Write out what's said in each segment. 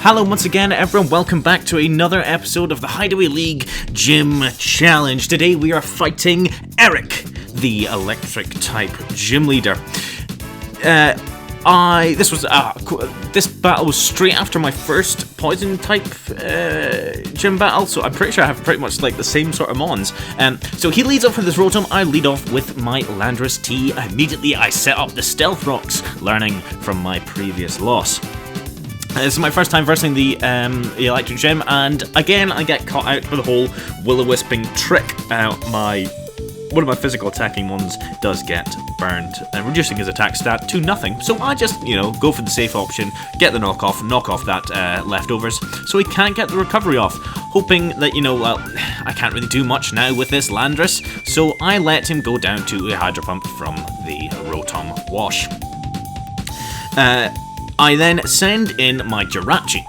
Hello once again everyone, welcome back to another episode of the Hideaway League Gym Challenge. Today we are fighting Eric, the electric type gym leader. This battle was straight after my first poison type gym battle, so I'm pretty sure I have pretty much like the same sort of mons. So he leads off with his Rotom, I lead off with my Landorus T. Immediately I set up the Stealth Rocks, learning from my previous loss. This is my first time versing the electric gym, and again I get caught out for the whole will-o-wisping trick. One of my physical attacking ones does get burned, reducing his attack stat to nothing. So I just, go for the safe option, get the knock off that leftovers, so he can't get the recovery off. Hoping that, I can't really do much now with this Landorus, so I let him go down to a Hydro Pump from the Rotom Wash. I then send in my Jirachi,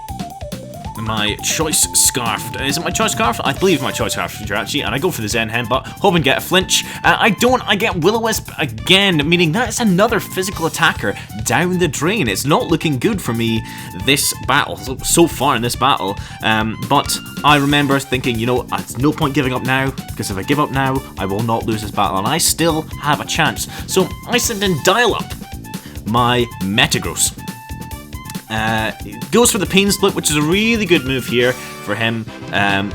my Choice Scarf. Is it my Choice Scarf? I believe my Choice Scarf for Jirachi, and I go for the Zen Headbutt, hoping to get a flinch. I get Will-O-Wisp again, meaning that's another physical attacker down the drain. It's not looking good for me this battle, so far in this battle, but I remember thinking, it's no point giving up now, because if I give up now, I will not lose this battle, and I still have a chance. So I send in Dial-Up, my Metagross. Goes for the Pain Split, which is a really good move here for him.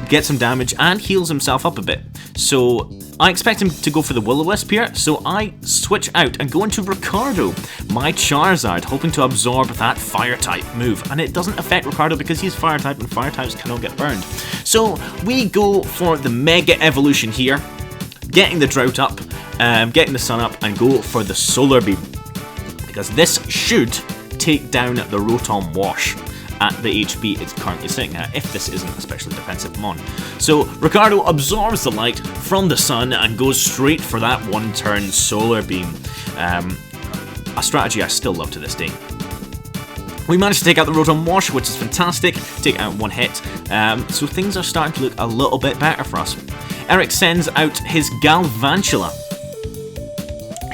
Gets some damage and heals himself up a bit. So I expect him to go for the Will-O-Wisp here, so I switch out and go into Ricardo, my Charizard, hoping to absorb that Fire type move. And it doesn't affect Ricardo because he's Fire type and Fire types cannot get burned. So we go for the Mega Evolution here, getting the Drought up, getting the Sun up, and go for the Solar Beam, because this should take down the Rotom Wash at the HP it's currently sitting at, if this isn't a specially defensive mon. So Ricardo absorbs the light from the sun and goes straight for that one-turn Solar Beam. A strategy I still love to this day. We managed to take out the Rotom Wash, which is fantastic, take out one hit, so things are starting to look a little bit better for us. Eric sends out his Galvantula,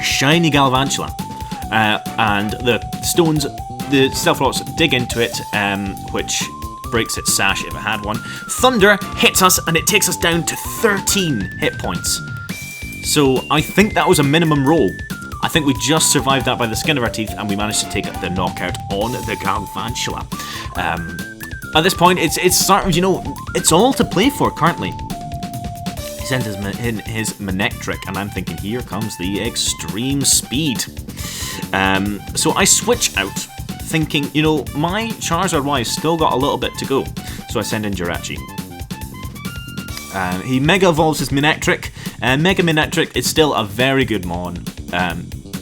shiny Galvantula. And the stones, the Stealth Rocks dig into it, which breaks its sash if it had one. Thunder hits us and it takes us down to 13 hit points. So I think that was a minimum roll. I think we just survived that by the skin of our teeth, and we managed to take the knockout on the Galvantula. At this point, it's sort of, it's all to play for currently. He sends his Manectric, and I'm thinking, here comes the extreme speed. So I switch out, thinking, my Charizard-wise still got a little bit to go. So I send in Jirachi. He Mega Evolves his Manectric. Mega Manectric is still a very good mon.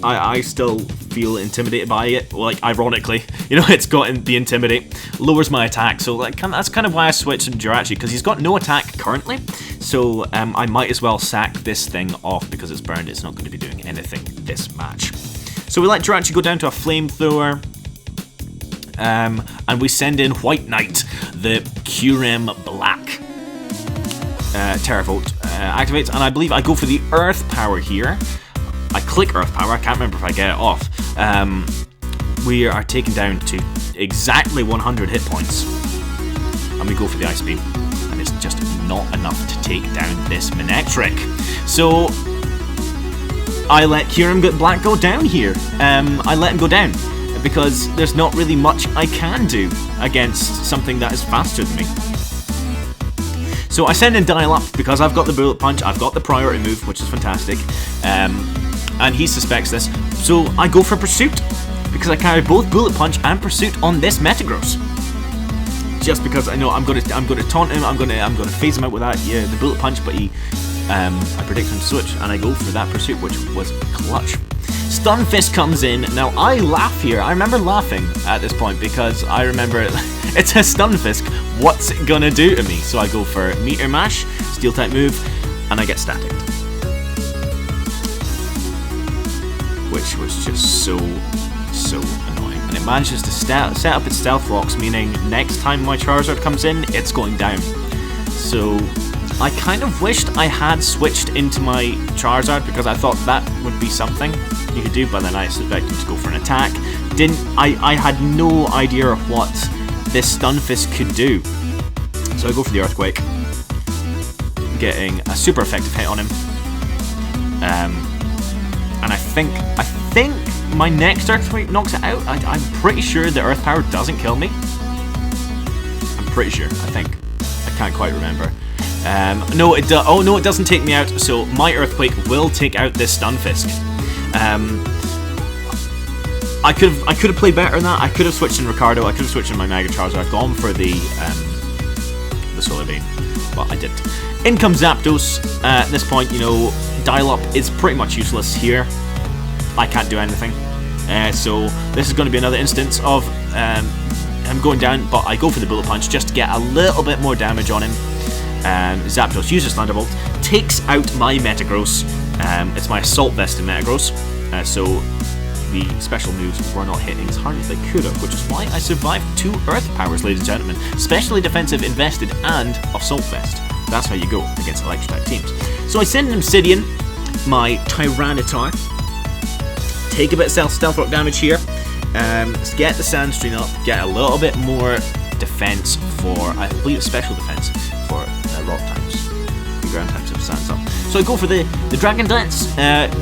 I still feel intimidated by it, ironically. It's got the Intimidate, lowers my attack, so that's kind of why I switched to Jirachi, because he's got no attack currently. So I might as well sack this thing off, because it's burned, it's not going to be doing anything this match. So we let Jirachi go down to a Flamethrower, and we send in White Knight, the Kyurem Black. Terravolt activates, and I believe I go for the Earth Power here. I click Earth Power, I can't remember if I get it off. We are taken down to exactly 100 hit points, and we go for the Ice Beam, and it's just not enough to take down this Manectric. So I let Kyurem Black go down here. I let him go down because there's not really much I can do against something that is faster than me. So I send in Dial-Up because I've got the Bullet Punch, I've got the priority move, which is fantastic, and he suspects this. So I go for Pursuit because I carry both Bullet Punch and Pursuit on this Metagross. Just because I know I'm going to taunt him, I'm going to phase him out with that the Bullet Punch, but I predict him to switch, and I go for that Pursuit, which was clutch. Stun Fist comes in. Now I laugh here. I remember laughing at this point because I remember it's a Stun Fist. What's it gonna do to me? So I go for Meteor Mash, Steel type move, and I get static, which was just so annoying. And it manages to set up its Stealth Rocks, meaning next time my Charizard comes in, it's going down. So I kind of wished I had switched into my Charizard because I thought that would be something you could do, but then I expected to go for an attack. I had no idea of what this Stunfisk could do. So I go for the Earthquake, getting a super effective hit on him. And I think my next Earthquake knocks it out. I'm pretty sure the Earth Power doesn't kill me. I'm pretty sure. I think. I can't quite remember. No, it does. Oh no, it doesn't take me out. So my Earthquake will take out this Stunfisk. I could have played better than that. I could have switched in Ricardo. I could have switched in my Mega Charizard. I've gone for the Solar Beam, but I didn't. In comes Zapdos. At this point, you know, Dial Up is pretty much useless here. I can't do anything. So this is going to be another instance of him going down, but I go for the Bullet Punch just to get a little bit more damage on him. Zapdos uses Thunderbolt, takes out my Metagross. It's my Assault Vest in Metagross. So the special moves were not hitting as hard as they could have, which is why I survived 2 Earth Powers, ladies and gentlemen. Specially Defensive, Invested, and Assault Vest. That's how you go against Electric-type teams. So I send an Obsidian, my Tyranitar, take a bit of Stealth Rock damage here, get the Sandstream up, get a little bit more defense for, I believe it's special defense for rock types, the ground types of Sands up. So I go for the Dragon Dance,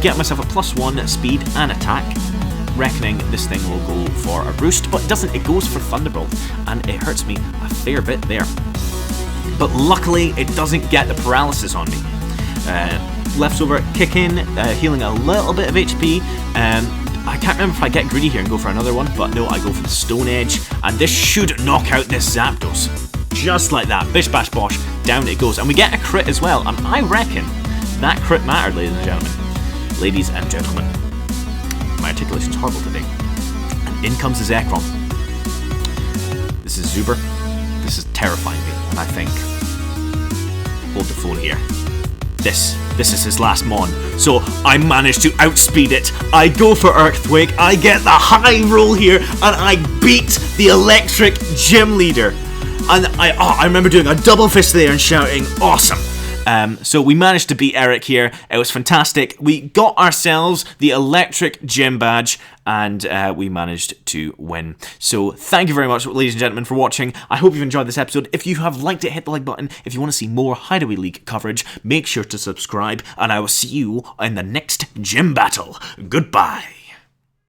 get myself a +1 speed and attack, reckoning this thing will go for a Roost, but it doesn't, it goes for Thunderbolt, and it hurts me a fair bit there. But luckily, it doesn't get the paralysis on me. Leftover kick in, healing a little bit of HP. I can't remember if I get greedy here and go for another one, but no, I go for the Stone Edge, and this should knock out this Zapdos. Just like that, bish bash bosh, down it goes. And we get a crit as well, and I reckon that crit mattered, ladies and gentlemen. Ladies and gentlemen. My articulation's horrible today. And in comes the Zekrom. This is Zuber. This is terrifying me, and I think, hold the phone here. This is his last mon, so I managed to outspeed it. I go for Earthquake, I get the high roll here, and I beat the Electric Gym Leader. And I remember doing a double fist there and shouting, awesome. So we managed to beat Eric here. It was fantastic. We got ourselves the Electric Gym Badge, and we managed to win. So thank you very much, ladies and gentlemen, for watching. I hope you've enjoyed this episode. If you have liked it, hit the like button. If you want to see more Hideaway League coverage, make sure to subscribe, and I will see you in the next gym battle. Goodbye.